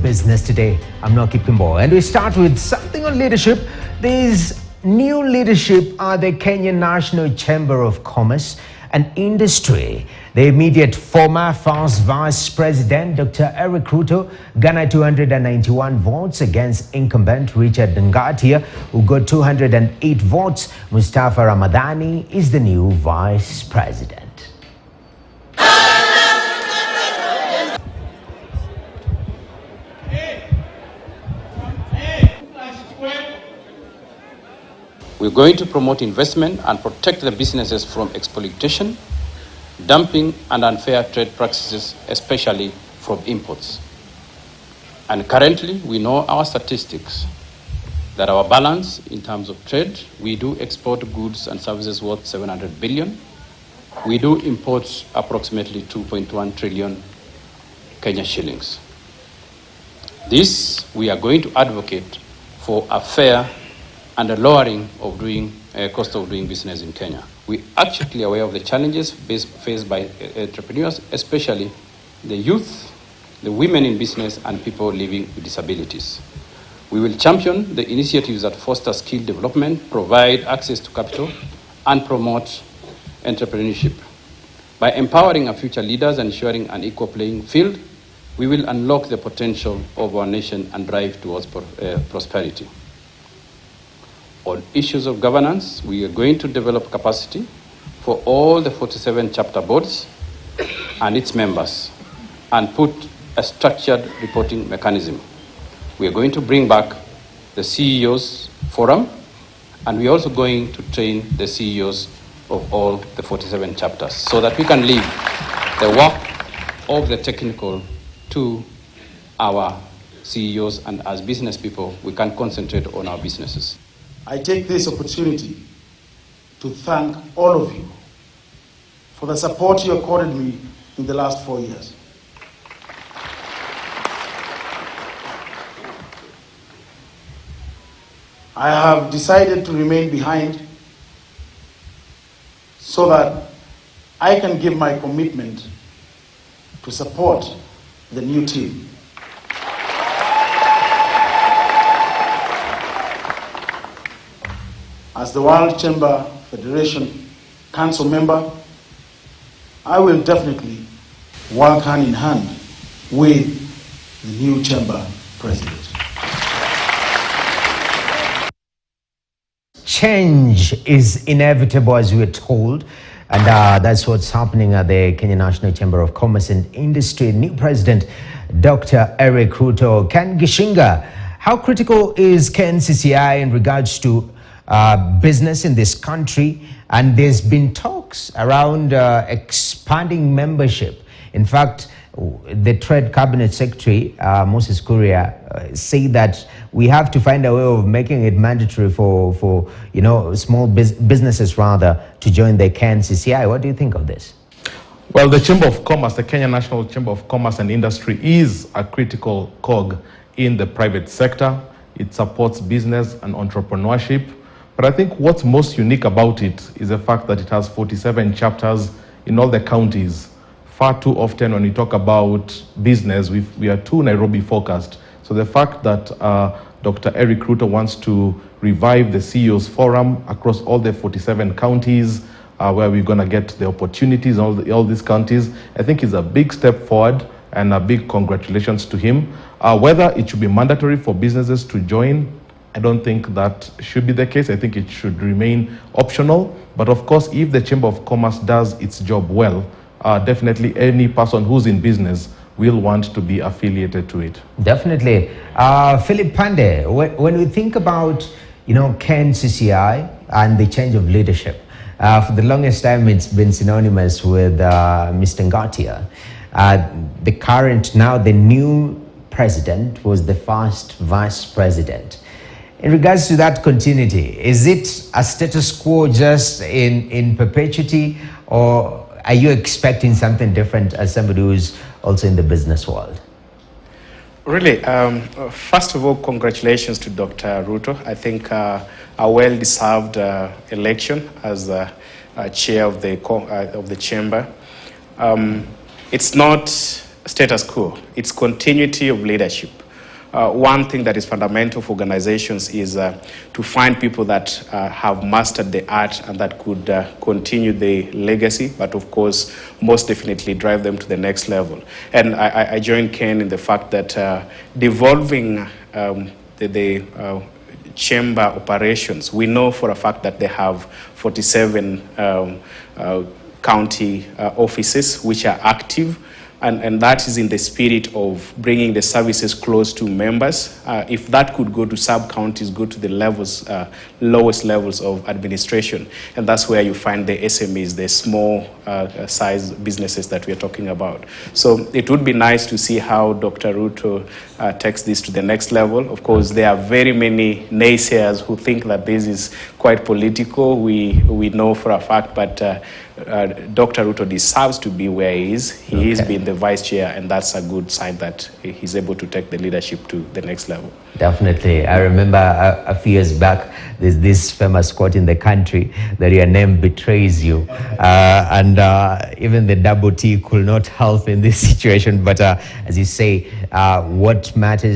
Business today. I'm Noki Pimbo, and we start with something on leadership. These new leadership are the Kenya National Chamber of Commerce and Industry. The immediate former first vice president, Dr. Eric Ruto, garnered 291 votes against incumbent Richard Ngatia, who got 208 votes. Mustafa Ramadhani is the new vice president. We're going to promote investment and protect the businesses from exploitation, dumping, and unfair trade practices, especially from imports. And currently, we know our statistics that our balance in terms of trade, we do export goods and services worth 700 billion. We do import approximately 2.1 trillion Kenya shillings. This, we are going to advocate for a fair and a lowering of cost of doing business in Kenya. We are acutely aware of the challenges faced by entrepreneurs, especially the youth, the women in business, and people living with disabilities. We will champion the initiatives that foster skill development, provide access to capital, and promote entrepreneurship. By empowering our future leaders and ensuring an equal playing field, we will unlock the potential of our nation and drive towards prosperity. On issues of governance, we are going to develop capacity for all the 47 chapter boards and its members and put a structured reporting mechanism. We are going to bring back the CEOs forum, and we are also going to train the CEOs of all the 47 chapters so that we can leave the work of the technical to our CEOs, and as business people, we can concentrate on our businesses. I take this opportunity to thank all of you for the support you accorded me in the last 4 years. I have decided to remain behind so that I can give my commitment to support the new team. As the World Chamber Federation Council member, I will definitely work hand in hand with the new chamber president. Change is inevitable, as we are told, and that's what's happening at the Kenya National Chamber of Commerce and Industry. New president, Dr. Eric Ruto. Ken Gishinga, how critical is KNCCI in regards to business in this country? And there's been talks around expanding membership. In fact, the Trade Cabinet Secretary, Moses Kuria, say that we have to find a way of making it mandatory for small businesses rather to join the KNCCI. What do you think of this? Well, the Chamber of Commerce, the Kenya National Chamber of Commerce and Industry, is a critical cog in the private sector. It supports business and entrepreneurship. But I think what's most unique about it is the fact that it has 47 chapters in all the counties. Far too often when we talk about business, we are too Nairobi focused. So the fact that Dr. Eric Ruto wants to revive the CEOs forum across all the 47 counties, where we're going to get the opportunities in all these counties, I think is a big step forward and a big congratulations to him. Whether it should be mandatory for businesses to join, I don't think that should be the case. I think it should remain optional. But of course, if the Chamber of Commerce does its job well, definitely any person who's in business will want to be affiliated to it. Definitely. Philip Pande, when we think about, KNCCI and the change of leadership, for the longest time it's been synonymous with Mr. Ngatia. The new president was the first vice president. In regards to that continuity, is it a status quo just in perpetuity, or are you expecting something different as somebody who's also in the business world? Really, first of all, congratulations to Dr. Ruto. I think a well-deserved election as chair of the chamber. It's not status quo. It's continuity of leadership. one thing that is fundamental for organizations is to find people that have mastered the art and that could continue the legacy, but of course, most definitely drive them to the next level. And I join Ken in the fact that devolving the chamber operations, we know for a fact that they have 47 county offices which are active, and that is in the spirit of bringing the services close to members. If that could go to sub-counties, go to the levels, lowest levels of administration, and that's where you find the SMEs, the small size businesses that we're talking about. So it would be nice to see how Dr. Ruto takes this to the next level. Of course, there are very many naysayers who think that this is quite political. We know for a fact, but Dr. Ruto deserves to be where he is. He is being the vice chair, and that's a good sign that he's able to take the leadership to the next level. Definitely. I remember a few years back, there's this famous quote in the country that your name betrays you. And even the double T could not help in this situation. But as you say, what matters